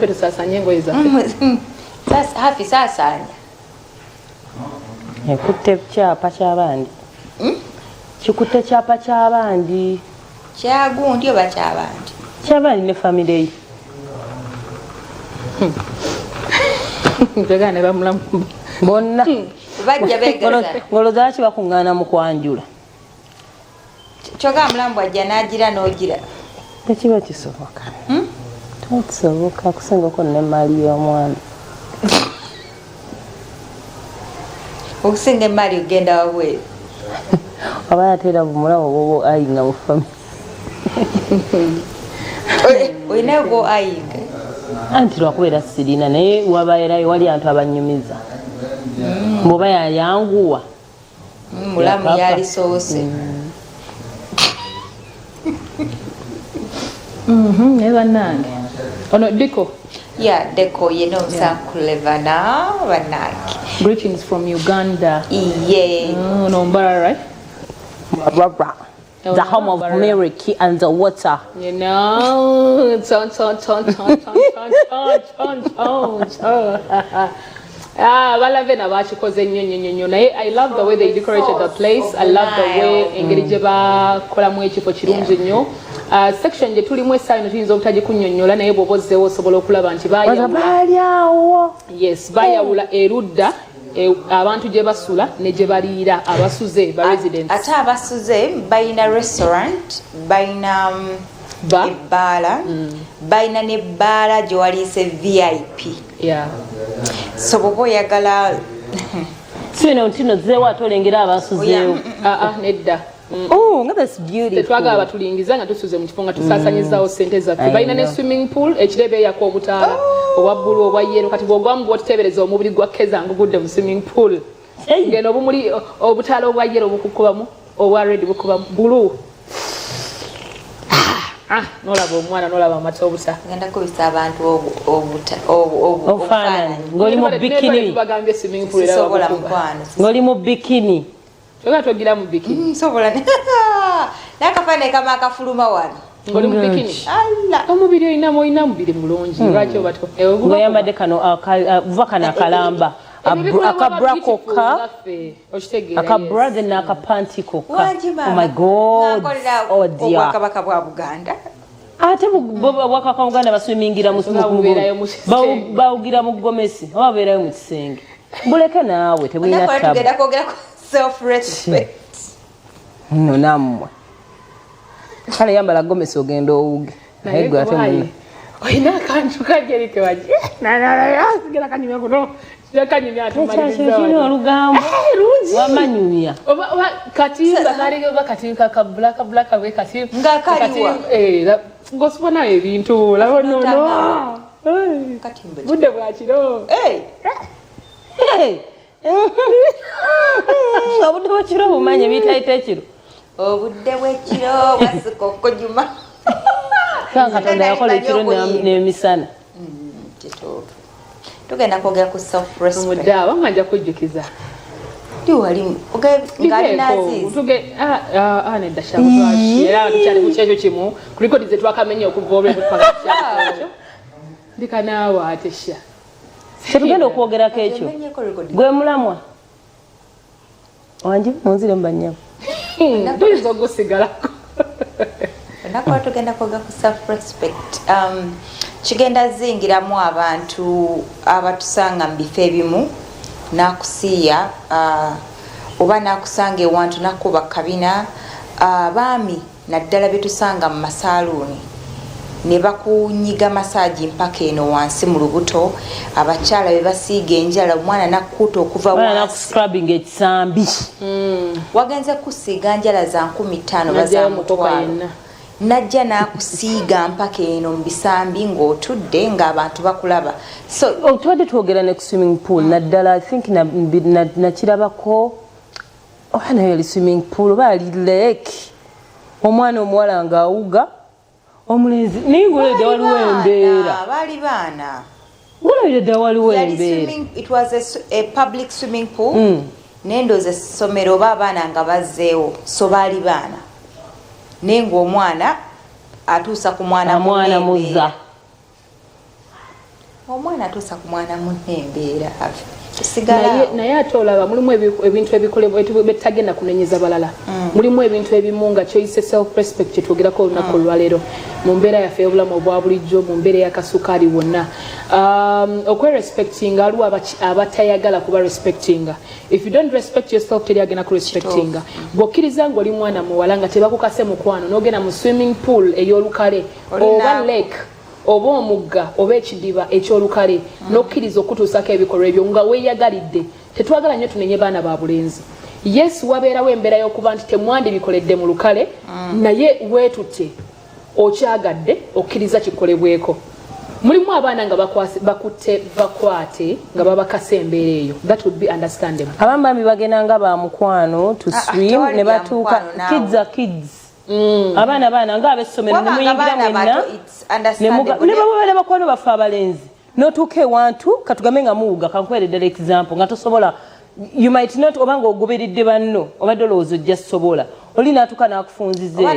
nape tusasanye engoye zaffe. Sasa hafi sasanya. Ekutte kyapa ky'abandi. Kikutte kyapa ky'abandi. Kyagundi oba ky'abandi. Ky'abandi ne family ye. Njagala ne bamulamu. Bonna. Bajja begaza. Ngoloza ki bakungana mu kwanjula. Kyoga mulamu bwajja n'agira n'ogira. Tekiba kisoboka. Tekisoboka kusingako ne mali y'omwana. Okusinga emali ogenda wabweru. Aba yatera bumulawo bobo ayinga mu family. Oyina go ayinga. Anti lwakubeera sirina naye wabaerayo wali abantu abanyumiza. Mboba yayanguwa. Mulamu yali soose. Eba nange. Ono Diko. Yeah, Deko, you know, Sakulevana, Vanaki. Greetings from Uganda. Yeah. No, right? The home of Mary and the water. You know, I love the way they decorated the place. I love the way Engeri kolamu ekifo kirungi nnyo. Section je tulimu essaayo tuyinza obutagikunnyonnyola naye bw'obozzeewo osobola okulaba nti baayawula. Yes, baayawula erudda abantu gye basula ne gye baliira abasuze ba residents. Ate abasuze bayina restaurant, bayina ebbaala, bayina n'ebbaala gye waliise VIP. Yeah. So bw'oba oyagala sino ntino zeewo ate olengera abasuzeewo. Nedda. Oh, that's beautiful. Tetwaga abatulingiza nga tusuze mu kifo nga tusaasanyizzaawo ssente zaffe. Balina ne swimming pool ekirebe yako obutaala obwa bbulu obwa yero kati bw'ogwamu bw'otuteebereza omubiri gwa kezanga ogudde mu swimming pool. Ngeno obumuli obutaala obwa yero bukukubamu obwa red bukubamu bulu. Nolaba omwana nolaba amata obuta. Ngenda kubisa abantu obufaananyi. Ng'oli mu bikini. Bagambye swimming pool era sobola mukwano. Ng'oli mu bikini. Choga togira mu bikini. Sobola. Nakafane kama akafuluma wano. Ngoli mu bikini. Allah. Omubiri oyina mubiri mulungi. Lwaki obato? Ngoyambadde kano vuba na kalamba. Akabra kokka. Akabra then akapanti kokka. Oh my God. Oh dear. Obwakabaka bwa Buganda. Ate bwakabaka Buganda baswimingira mu bawugira mu Gomesi. Obabeerayo mu kisenge. Mbuleke naawe tebulina tabu. Self-respect. No namwe. Kale yambala Gomesi ogenda owuge. Naye gwe ate muna. Oyina akantu kajerike waje. Sigera kanyumya kuno. Sigera kanyumya atumaliza. Kino olugambo. Rungi. Wamanyumya. Oba katimba kali oba katimba ka black we katimba. Ngakaliwa. Ngosubona ebintu labo no. Katimba. Budde bwakiro. Obudde bw'ekiro bumanye biyita ekiro. Obudde bw'ekiro bwasika okujuma. Katonda yakola ekiro n'emisana. Tugenda kwogera ku self-respect. Muddawa manja kujjukiza. Wali ngali nazizi. Nedda shabu era tukyali ku kyekyo kimu kuliko dize twakamenya okuva olw'ebyo twakakyo. Ndikanaawo ate sha. Tetugenda okwogerako ekyo. Gwe mulamwa. Wanje munzire mbanyabo. Tuyinza okusigalako. Nakwa tugenda kwogera ku self-respect. Kigenda zingiramu abantu abatusanga mu bifo ebimu nakusiiya oba nakusanga ewantu nakuba kabina abaami naddala betusanga mu masaaluuni ne bakunyiga masaji mpaka eno wansi mu lubuto abakyala be basiiga enjala omwana nakkuta okuva wansi ekisambi wagenze kusiiga njala za 15,000 bazamutwala najja nakusiiga mpaka eno mu bisambi ng'otudde ng'abantu bakulaba so otwadde twogera ne ku swimming pool naddala I think nakirabako nayo yali swimming pool oba yali lake omwana omuwala ng'awuga omulenzi naye ng'olabye waliwo embeera baali baana ng'olabye waliwo embeera it was a public swimming pool n'endooza essomero oba abaana nga bazzeewo so baali baana naye ng'omwana atuusa ku mwana muza omwana atuusa ku mwana munne embeera naye ate olaba mulimu ebintu ebikolebwa betagenda kunenyeza balala mulimu ebintu ebimu nga kyoyise self respect kyetwogerako olunaku olwaleero mu mbeera yaffe y'obulamu obwa bulijjo mu mbeera y'akasukaali wonna okwerespectinga aliwo abatayagala kuba respectinga if you don't respect yourself teri agenda kurespectinga bw'okkiriza ng'oli mwana muwala nga tebakukase mukwano n'ogenda mu swimming pool ey'olukale oba lake oba omugga oba ekidiba ekyolukale n'okkiriza okutuusako ebikolwa ebyo nga weeyagalidde tetwagala nnyo tunenye baana ba bulenzi yes wabeerawo embeera y'okuba nti temwandibikoledde mu lukale naye weetutte okyagadde okkiriza kikolebweko mulimu abaana nga bakutte bakwate nga babakasa embeera eyo that would be understandable abamu bambi bagenda nga ba mukwano to swim ne batuuka kids abaana ng'abessomero ne muyingira mwenna ne bababeera bakwano baffe abalenzi n'otuuka ewantu katugambe nga muwuga kankuwere ddala example nga tosobola you might not oba ng'ogoberedde banno obadde olowooza ojja sobola oli n'atuuka n'akufunziza eyo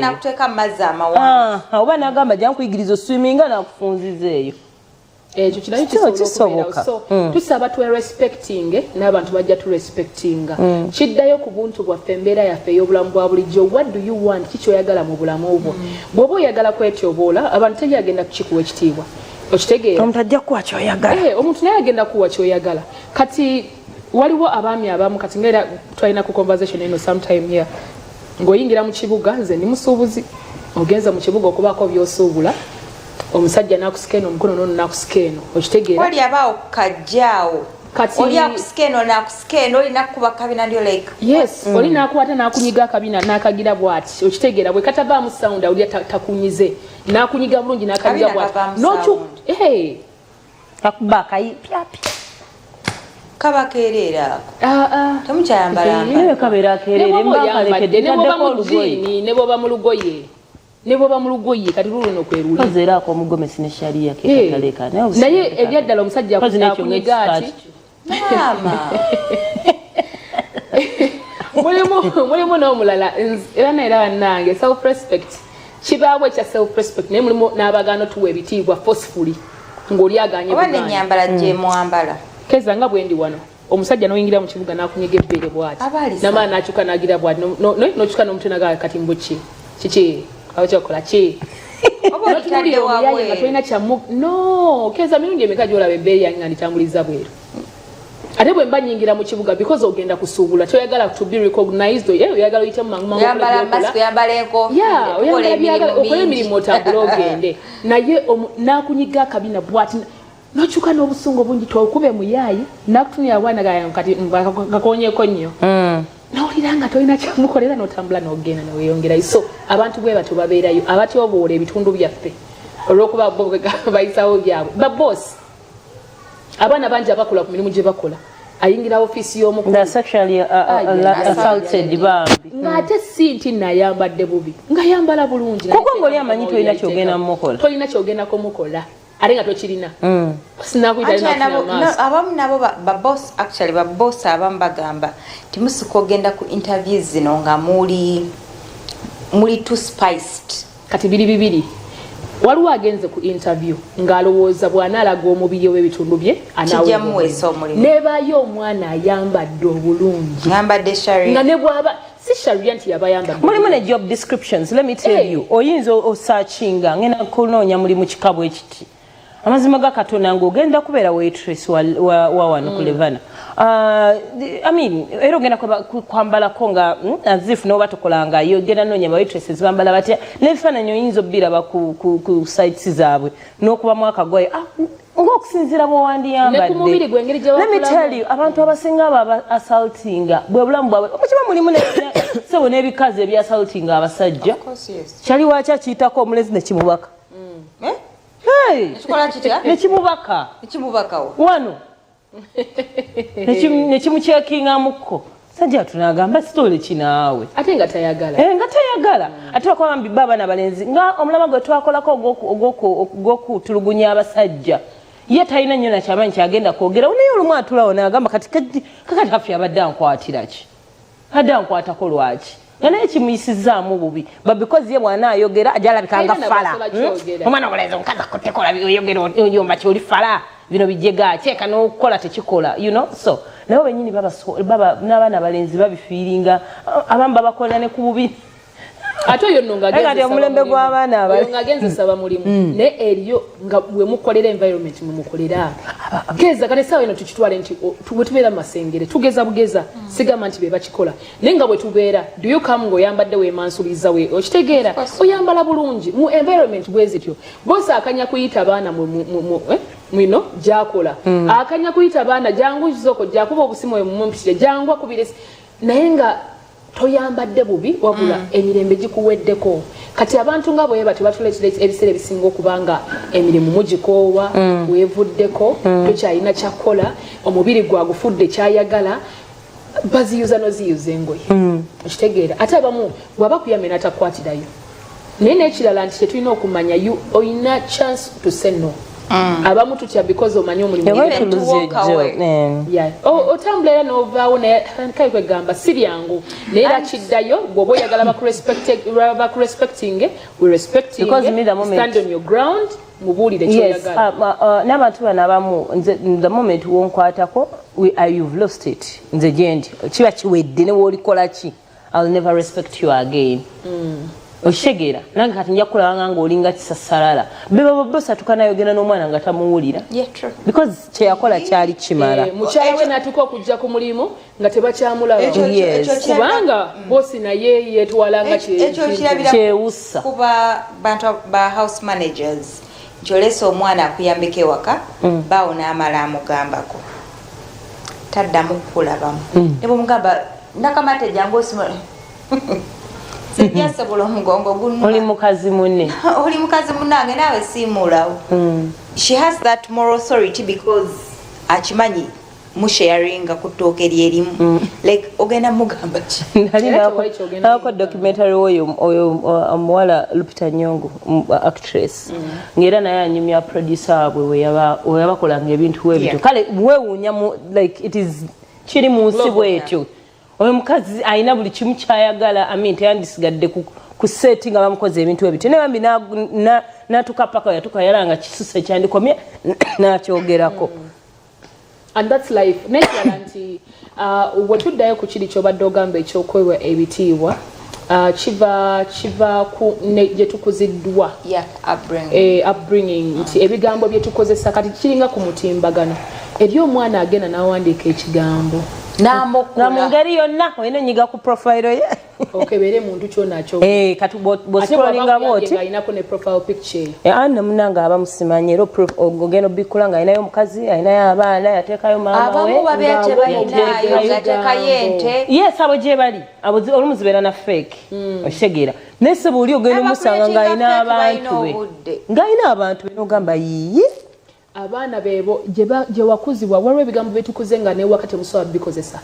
oba n'agamba jankuyigiriza oswiminga n'akufunziza eyo ekyo kirayo kisoboka tusaba twerespectinge n'abantu bajja turespectinga kiddayo ku buntu bwaffe embeera yaffe ey'obulamu bwa bulijjo what do you want kikyoyagala mu bulamu obwo bw'oba oyagala kwetyoboola abantu teri agenda kukikuwa ekitiibwa okitegeera omuntu ajja kuwa kyoyagala omuntu naye agenda kuwa kyoyagala kati waliwo abaami abamu kati ngaera twalina ku conversation eno sometime here ng'oyingira mu kibuga nze ndi musuubuzi ogenza mu kibuga okubaako by'osuubula omusajja nakusikeeno omukono nono nakusikeeno okitegeera oli abaawo kajjaawo oli akusikeeno nakusikeeno oli nakuba kabina ndio like yes oli nakuwata nakunyiga akabina nakagira bwati okitegeera bwe katavaamu sound awulya takunyize nakunyiga bulungi nakagira bwati nochu akuba akayi pyapi kaba keerera temukyayambala naye kabeera akeerera embakalekede ne bwoba mu lugoye neboba mu lugoye kati luno kweruli kazeerako omugomesi ne sharia kekaleka naye ebyaddala omusajja akunyiga ati mulimu n'omulala era naera bannange self respect kibaawo ekya self respect naye mulimu n'abagaano tuwa ebitiibwa forcefully ng'oli aganye oba nenyambala gyemwambala keza nga bwendi wano omusajja n'oyingira mu kibuga n'akunyiga ebbeere bwati n'amaana n'akyuka n'agira bwati n'okyuka n'omutwe n'agala kati mbuki kiki abachokola ki tulina kyamu no keza mirundi emeka gyolaba ebbeeyi yange nditambuliza bweru ate bwe mba nyingira mu kibuga because ogenda kusuubula toyagala to be recognized oyagala oyite mu okola emirimu otambula ogende naye nakunyiga akabina bwati nokyuka n'obusungu bungi twokube muyaayi nakutunira bwana gayange kati kakonyeko nnyo nawulira nga tolina kyamukolera n'otambula n'ogenda neweyongerayo so abantu bwe bato babeerayo abatyoboola ebitundu byaffe olw'okuba bayisawo byabwe baboosi abaana bangi abakula ku mirimu gye bakola ayingira ofiisi y'omukulu ng'ate si nti nayambadde bubi ng'ayambala bulungi kuko ng'oli amanyi tolina kyogenda mukola tolina kyogendako mukola ate nga tokirina abamu nabo babosi abamu bagamba timusika ogenda ku interviews zino nga muli too spiced kati bibiri waliwo agenze ku interview ng'alowooza bw'anaalaga omubiri w'ebitundu bye nebayo omwana ayambadde obulungi nga ne bw'aba si sharia nti yaba yambadde mulimu ne job descriptions let me tell you oyinza osachinga ngenda kunoonya mulimu kikabu ekiti amazima ga Katonda ng'ogenda kubeera waitress wa wano ku Levana I mean era ogenda kwambalako nga as if n'oba tokolanga yo ogenda noonya ba waitresses bambala batya n'ebifaananyi oyinza obbiraba ku sites zaabwe n'okubamu akagoye ng'okusinziira bw'owandiyambadde let me tell you abantu abasinga aba assaultinga bwe bulamu bwabwe omukiba mulimu sebo n'ebikazi ebya assaultinga abasajja kyali waaki akiyitako omulezi nekimubaka nekimubaka wano nekimucekingamukko sajja tunagamba sitole kinaawe ate nga tayagala ate wakwambi baba n'abalenzi nga omulama gwe twakolako ogwokutulugunya abasajja ye talina nnyo nakyamanyi kyagenda kwogera naye olumu atulawo n'agamba kati kakati abadde ankwatiraki adde ankwatako lwaki nga naye kimuyisizaamu bubi because ye bwana ayogera ajja alabika nga fala omwana omulenzi omukazi akutekola oyogera oyomba kyoli fala bino bijega ateeka n'okukola tekikola so nabo bennyini n'abaana abalenzi babifiiringa abamu babakolera ne ku bubi ate oyo nno omulembe gw'abaana ng'agenze saba mulimu naye eriyo nga bwe mukolera environment mwe mukolera geza kale essaawa eno tukitwale nti bwe tubeera mu masengere tugeza bugeza sigamba nti be bakikola naye nga bwe tubeera do you come ng'oyambadde weemansuliza okitegeera oyambala bulungi mu environment bwe zityo bose akanya kuyita abaana mwino gyakola akanya kuyita abaana jangu zoko jakuba obusimu oyo mumumpitire jangu akubire naye nga toyambadde bubi wabula emirembe gikuweddeko kati abantu nga bwe bati batuleetera ebiseera ebisinga okubanga emirimu mugikoowa weevuddeko tokyalina kyakkola omubiri gwagufudde kyayagala baziyuza noziyuza engoye okitegeera ate abamu bwaba kuyambe natakwatirayo naye n'ekirala nti tetulina okumanya oyina chance to say no abamu tutya because omanyi omulimu otambula era n'ovaawo naye kwegamba si byangu naye era kiddayo bw'oba oyagala bakurespectinge stand on your ground mubuulire kyoyagala n'abantu bano abamu the moment wonkwatako you've lost it nze gyendi kiba kiwedde ne woolikola ki I'll never respect you again oshegera nange kati nja kulaba nga olinga kisasalala beba bosa tukanayogera n'omwana nga tamuwulira because kyeyakola kyali kimala mukyala we natuka okujja ku mulimu nga tebakyamulaba kubanga bosi naye yetwalanga kyewusa kuba bantu ba house managers njolesa omwana akuyambeko ewaka bawo n'amala amugambako taddamu kukulabamu ne bwemugamba nakamate jangu osimula Sijasobola omugongo gunno. Oli mukazi munne. Oli mukazi munnange naawe siimulawo. She has that moral authority because akimanyi musharinga ku ttooke lyerimu. Like ogenda mugamba ki? Nalina documentary oyo omuwala Lupita Nyong'o actress. Ngera naye anyumya producer waabwe we yabakolanga ebintu webito. Kale weewuunya like it is kiri mu nsi bwetyo. Oyo mukazi ayina buli kimu kyayagala teyandisigadde ku setting nga bamukoze ebintu ebityo naye bambi natuka paka yatuka yalanga kisuse kyandikomye nakyogerako and that's life nekirala nti wetuddayo ku kiri kyobadde ogamba ekyokwewa ebitiibwa kiva gye tukuziddwa upbringing nti ebigambo bye tukozesa kati kiringa ku mutimbagano eri omwana agenda n'awandiika ekigambo na mu ngeri yonna olina enyiga ku profile ye okebere muntu kyonakyo kati bwoscrollinga bwoti ayinako ne profile picture ana munanga abamusimanye era ogenda obbikula nga ayinayo omukazi ayinayo abaana yateekayo maama we abamu babeete bayinayo yateekayo ente yes abo gye bali olumu zibeera na fake okitegeera naye sebo oli ogenda omusanga ng'ayina abantu be ng'ayina abantu be n'ogamba yiyi abaana bebo gye wakuzibwa waliwo ebigambo byetukuze nga newaka temusobola bikozesa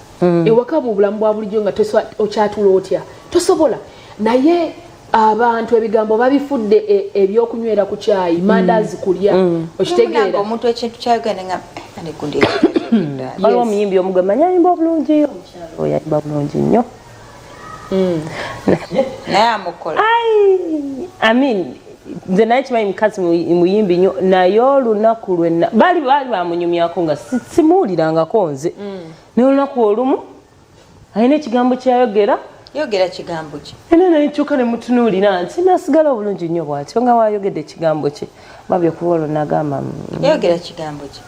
ewaka bulamu bwa bulijjo nga okyatula otya tosobola naye abantu ebigambo babifudde ebyokunywera ku kyayi mandazi kulya okitegeera omuntu ekintu kyayogenda nga waliwo omuyimbi omugamba nyayimba obulungi oyo ayimba bulungi nnyo naye amukola nze naye kimanyi mukazi muyimbi nnyo naye olunaku lwenna baali bamunyumyako nga simuwulirangako nze naye olunaku olumu alina ekigambo kyayogera kigambo ki era nayekyuka ne mutunuulira nti nasigala obulungi nnyo bwatyo nga wayogedde ekigambo ki mabi okuba olwo nagamba yayogera kigambo ki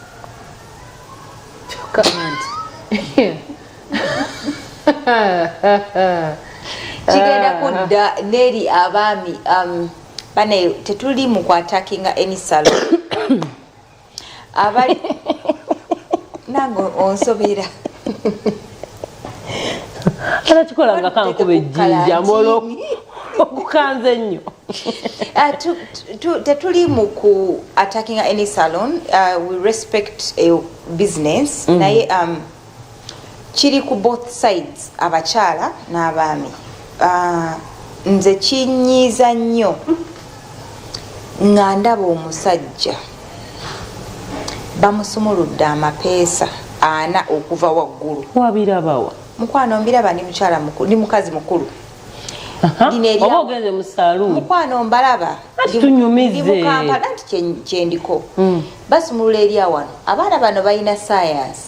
kigenda kudda neri abaami bane tetuli mu kwatakinga any salon abali nango onsobera ala kikolanga kankuba ejjinja mbolo okukanze nnyo tetuli mu ku attackinga any salon we respect a business naye kiri ku both sides abakyala n'abaami nze kinyiiza nnyo nga ndaba omusajja bamusumuludde amapeesa 4 okuva waggulu wabirabawa mukwano mbiraba ndi mukyala mukulu ndi mukazi mukulu oba ogenze mu saloon mukwano mbalaba tunyumize ndi mu Kampala nti kyendiko basumulula eri awano abaana bano balina science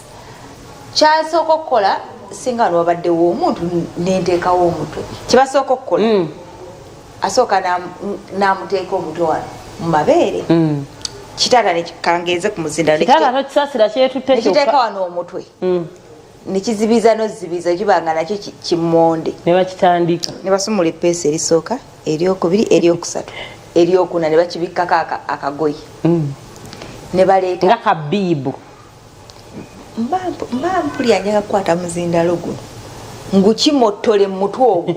kyasooka okukola singa nwabaddewo omuntu nenteekawo omutwe kyebasooka okukola asooka namuteeka omutwe wano mu mabeere kitaata nekikangeze ku muzindalo nekiteeka wano omutwe nekizibiza nozibiza kibanga nakyo kimonde nebakitandika nebasumula epeesa erisooka eryokubiri eryokusatu eryokuna nebakibikkako akagoye nebaleeta nga kabiibu mba mpulya njaga kukwata muzindalo guno ngukimottole mu mutwe ogwo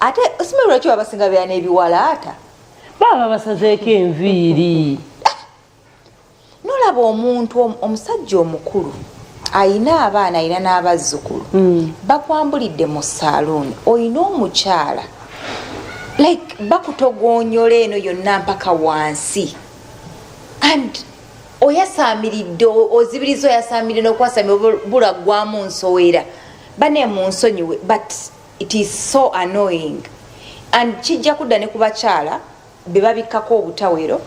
ate simanyi lwaki babasinga beera n'ebiwalaata baba basazeeko enviiri nolaba omuntu omusajja omukulu ayina abaana ayina n'abazzukulu bakwambulidde mu salooni oyina omukyala like bakutogonyola eno yonna mpaka wansi and oyasaamiridde ozibiriza oyasaamiridde n'okwasamira bula gwamu nsowera bane mu nsonyiwe but it is so annoying and kijja kudda ne ku bakyala be babikkako obutawero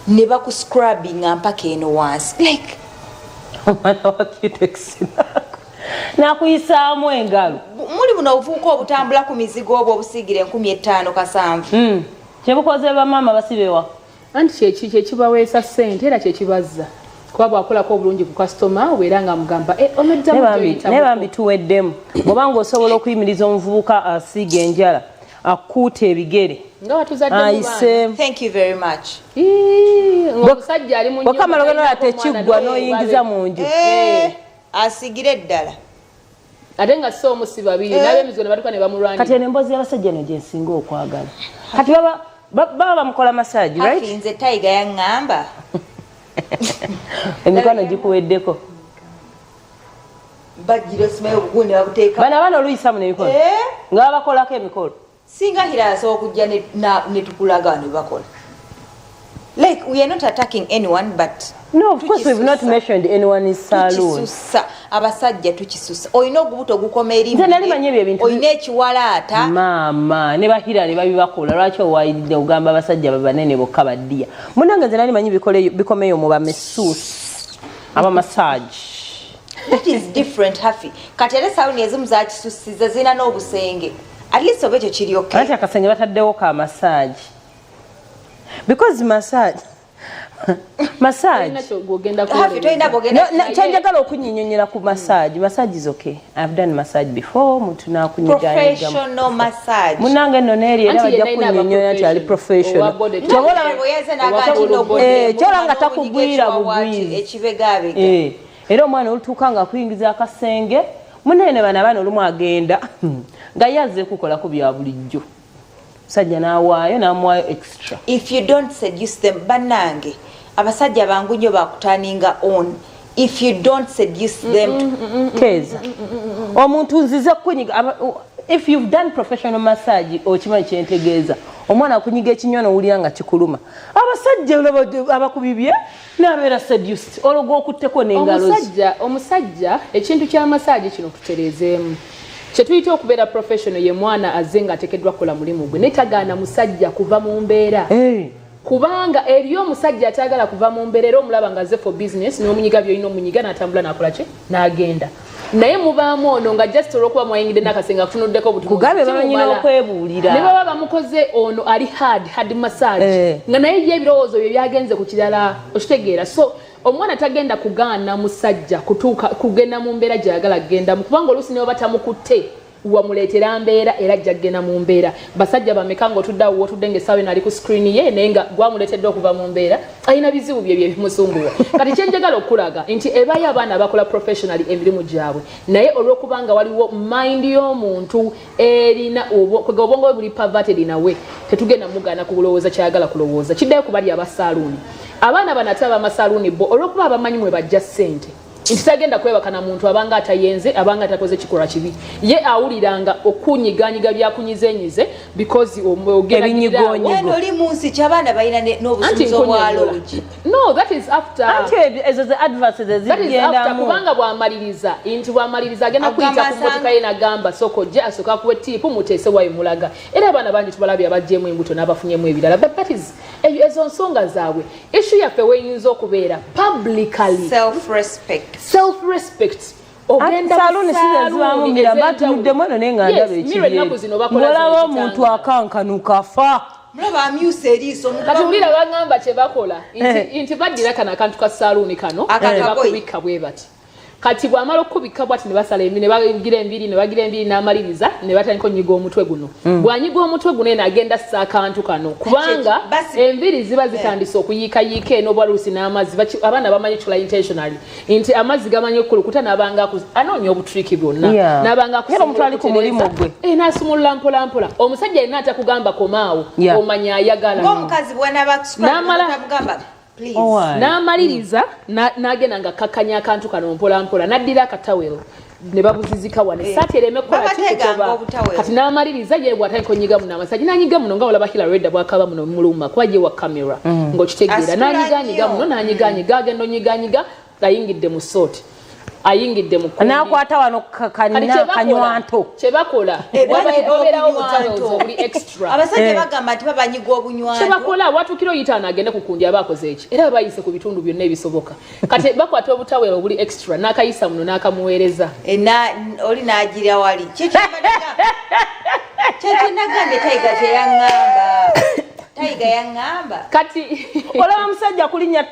ne bakuscrubbinga mpaka eno wansi like omwana wakitekisinako nakuyisaamu engalo muli buno obuvuuka obutambula ku mizigo obwo obusiigire 5,700 kyebukoze bamaama basibewa anti kyekibaweesa ssente era kyekibazza kuba bwakolako obulungi ku kasitoma weera nga mugamba nebambi tuweddemu bwobanga osobola okuyimiriza omuvubuka asiiga enjala akuuta ebigere wakamala ogenda tekiggwa n'oyingiza mu nju asigire eddala ate nga so omusiba biri n'ab'emizigo ne batuka ne bamulwanya kati eno emboozi y'abasajja eno gye nsinga okwagala kati baba bamukola masaji right nze tayiga yaŋŋamba emikono gikuweddeko bajjira osimayo obuguni ne babuteeka bana abaana oluyisamu n'emikono nga babakolako emikolo singa hira asobola okujja ne tukulaga ne bakola like we are not attacking anyone but no of course we've not mentioned anyone is saloon tukisusa abasajja tukisusa oyina ogubuto ogukoma erimu nze nali manyi ebyo ebintu oyina ekiwalaata maama ne bahira ne babibakola lwaki owayidde ogamba abasajja babanene bokka baddiya munange nze nali manyi bikomeyo mu bamesuusi abamasaji that is different hafi kati ate saloon ezimu zakisusiza zirina n'obusenge at least oba ekyo kiri okay ati akasenge bataddewo ka masaji because massage kyenjagala okunyinyonyera ku massage is okay. I've done massage before muntu nakunyiga munange nno neeri era bajja kunyinyonyola nti ali professional kyola nga takugwira bugwizi era omwana olutuuka nga akuyingiza akasenge munene bana abaana olumu agenda nga yazze kukolako bya bulijjo sajja nawaayo namuwaayo extra. If you don't seduce them banange abasajja bangu nnyo bakutaninga on if you don't seduce them keza omuntu nzize kunyiga if you've done professional massage okimanyi kyentegeeza omwana akunyiga ekinyono owulira nga kikuluma abasajja abakubibye nabeera seduced olwo okutteko n'engalo omusajja ekintu kya massage kino kutereezeemu kyetuyita okubeera professional ye mwana azze nga ateekeddwa kukola mulimu gwe netagaana musajja kuva mu mbeera kubanga eri omusajja atagala kuva mu mbeera era omulaba nga azze for business n'omunyiga byolina omunyiga n'atambula n'akola ki n'agenda naye mubaamu ono nga just olw'okuba mwayingidde n'akasenga akutunuddeko kugambe bamanyina okwebuulira ne baba bamukoze ono ali hard massage nga naye ye ebirowoozo byo byagenze ku kirala okitegeera so omwana tagenda kugaana musajja kutuuka kugenda mu mbeera gy'ayagala kugenda kubanga oluusi ne baba tamukutte wamuleetera mbeera era ajja kugenda mu mbeera basajja bameka ng'otuddeawo wotudde ng'essaawa eno ali ku screen ye naye nga gwamuleetedde okuva mu mbeera alina bizibu bye bimusunguwa kati kyenjagala okulaga nti ebayo abaana abakola professionally emirimu gyabwe naye olw'okubanga waliwo mind y'omuntu erina obwongo bwe buli perverted nawe tetugenda mugaana kulowooza kyayagala kulowooza kiddayo ku bali abasaaluuni abaana bano ate abamasaluuni bo olw'okuba abamanyi mwe bajja ssente nti tagenda kwebakana muntu abanga atayenze abanga atakoze kikolwa kibi ye awuliranga okunyiganyiga byakunyizenyize because ogera oli munsi kyabana balina n'obusuuzo bwa lodge. No, that is after. Ezo the advances zigenda mu. Kubanga bwamaliriza inti bwamaliriza agenda kuyita ku motoka ye nagamba soko je asoka kuwe tipu mutese wayi mulaga. Era abana bangi tubalabye abajjemu embuto n'abafunyemu ebirala. But that is ezo nsonga zaabwe. Issue yaffe weyinza okubeera publicly. Self-respect. Ogenda saluni sizazibamu mirabatu muddemu nenga ndabe ekiri. Mulaba omuntu akankanuka fa. Mulaba amyuse eriiso. Kati ulira bangamba kye bakola. Inti baddira kana akantu ka saluni kano. Bakubika bwe bati. Kati bwamala okubika bwati ne basala ne bagira embiri n'amaliriza ne batandika onyiga omutwe guno. Bwanyiga omutwe guno eno agenda ssa akantu kano. Kubanga embiri ziba zitandise okuyiika n'obwaluusi n'amazzi. Abaana bamanyi tula intentionally. Inti amazzi gamanyi okulukuta n'abanga anoonya obutriki bwonna. N'abanga era omuntu ali ku mulimu gwe. N'asumulula mpola. Omusajja yenna atakugamba komaawo. Omanya ayagala. Ng'omukazi bw'anaaba kusukula n'amaliriza n'agenda nga kakkanya akantu kano mpola n'addira akatawero ne babuzizika wane saati ereme kukola kikutoba kati n'amaliriza ye bw'atandika onyiga muno amasajja n'anyiga muno nga olaba Hillary Redda bw'akaba muno muluma kuba ye wa kamera ng'okitegeera n'anyiganyiga muno n'anyiganyiga agenda onyiganyiga ayingidde mu sooti ayingidde mu kundi n'akwata wano kanywanto kye bakola obeerawo obutawero obuli extra abasajja bagamba nti babanyiga obunywanto kye bakola watukira oyitaano agende ku kundi aba akoze eki era bayise ku bitundu byonna ebisoboka kati bakwata obutawero obuli extra n'akayisa muno n'akamuweereza oli n'agira wali kyekinagambe Taiga yangamba kati olaba musajja kulinya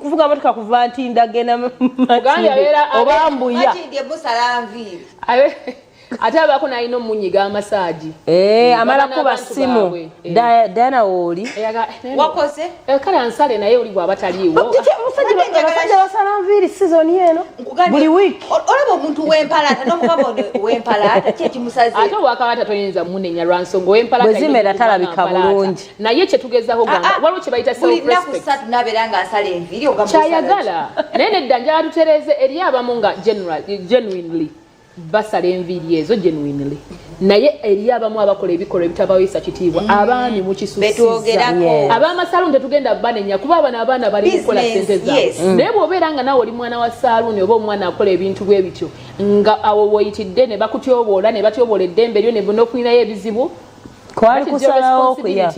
kuvuga motoka kuva nti ndagenda obambuya ati ndiye busala nviri ate abako nalina omunyiga amasaaji amala kuba simu Diana oli wakoze kale ansale naye oli bw'aba taliiwo abasajja basala nviiri sizoni eno buli wiiki olaba omuntu w'empalaata n'omugabo w'empalaata kyekimusaze ate owakabata toyinza munenya lwa nsonga ow'empalaata bwe zimera talabika bulungi naye kye tugezaho gamba waliwo kye bayita self-respect kusatu nabeera ng'asala enviiri kyayagala naye nedda njala tutereeze eri abamu nga genuinely basala enviiri ezo genuinely naye eri abamu abakola ebikolwa ebitabaweesa kitiibwa abaami mukisusiza ab'amasaluuni tetugenda banenya kuba abana abaana bali kukola ssente zaabwe naye bw'obeera nga naawe oli mwana wa saaluuni oba omwana akola ebintu bwe bityo nga awo woyitidde ne bakutyoboola ne batyoboola eddembe lyo ne n'ofunirayo ebizibu kwali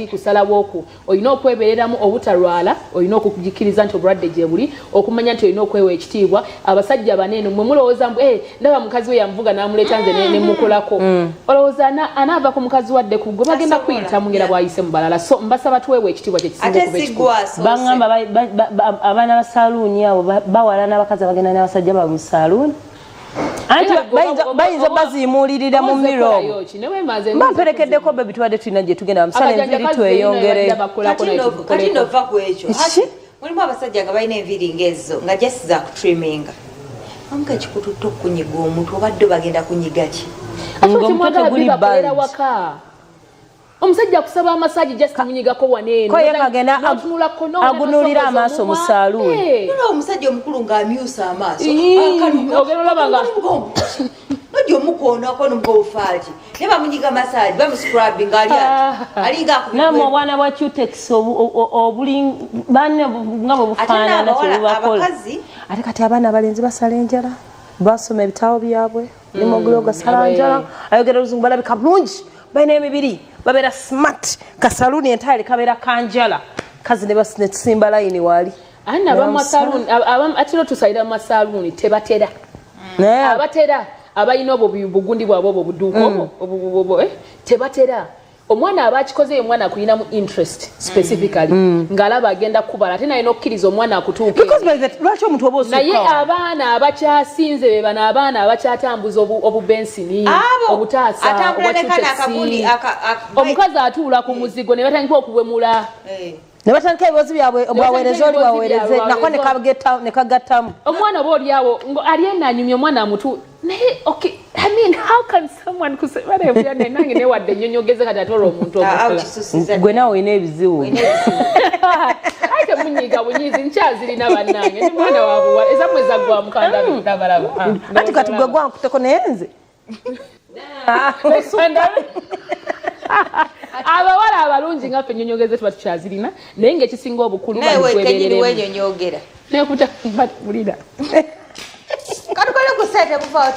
kusalawo okwo olina okwebereramu obutalwala olina okukujikiriza nti obulwadde gye buli okumanya nti olina okwewa ekitiibwa abasajja baneeno mwe mulowooza mbu ndaba mukazi we yamuvuga n'amuleeta nze ne mukolako olowooza anaava ku mukazi wadde ku gwe bagenda kuyita mungera bwayise mu balala so mbasaba tuweewa ekitiibwa baŋŋamba abaana ba saaluuni abo bawala n'abakazi abagenda n'abasajja baabwe mu saaluuni anti bayinza bazimuulirira mu miro bamperekeddeko be bitwadde tulina gye tugenda bamusala enviiri tweyongere kati nova ku ekyo mulimu abasajja nga balina enviiri ng'ezo nga jasiza kutriminga amuka kikututta okunyiga omuntu obadde bagenda kunyiga ki ng'omutwe guli band omusajja akusaba amasaji just munyigako waneeno ko yekagenda agunuulira amaaso mu saaluuni nola omusajja omukulu ng'amyusa amaaso ogenda olabanga nojja omukoonako nomugobufaalki ne bamunyiga masaji bamuscrabing alinga namwe obwana bwa cutex obuli banne nga bwe bufaanana kyebubakola ate kati abaana abalenzi basala enjala basoma ebitabo byabwe nemogulo gasala njala ayogera oluzungu balabika bulungi balina emibiri babeera smart kasaluuni entaali kabeera kanjala kazi ne tusimba layini wali atera tusalira mu masaluuni tebatera abatera abalina obwo bugundi bwabwe obwo buduuka tebatera omwana aba akikoze omwana akulinamu interest specifically ng'alaba agenda kubala ate naye n'okkiriza omwana akutuuke lwaki omuntu oba osukka naye abaana abakyasinze be bano abaana abakyatambuza obubensini obutaasa obwacutesi omukazi atuula ku muzigo ne batandika okubwemula ne batandika ebibozi byabwe bwaweereza oli bwaweereze nako ne kagattamu omwana oba oliawo ali enanyumya omwana amutu naye okay I mean how can someone kusema nange newadde ennyonyogeze kati atola omuntu gwe nawe olina ebizibu ate munyiga bunyizi nkyazirina bannange ne mwana wabuwa ezamwe zaggwa mukanda nabalaba ati kati gwe gwankuteko naye nze abalungi nga ffe ennyonyogeze tuba tukyazirina naye ng'ekisinga obukulu newekenyiniwenyonyogera nekutakulira katukole ku sente buvaawo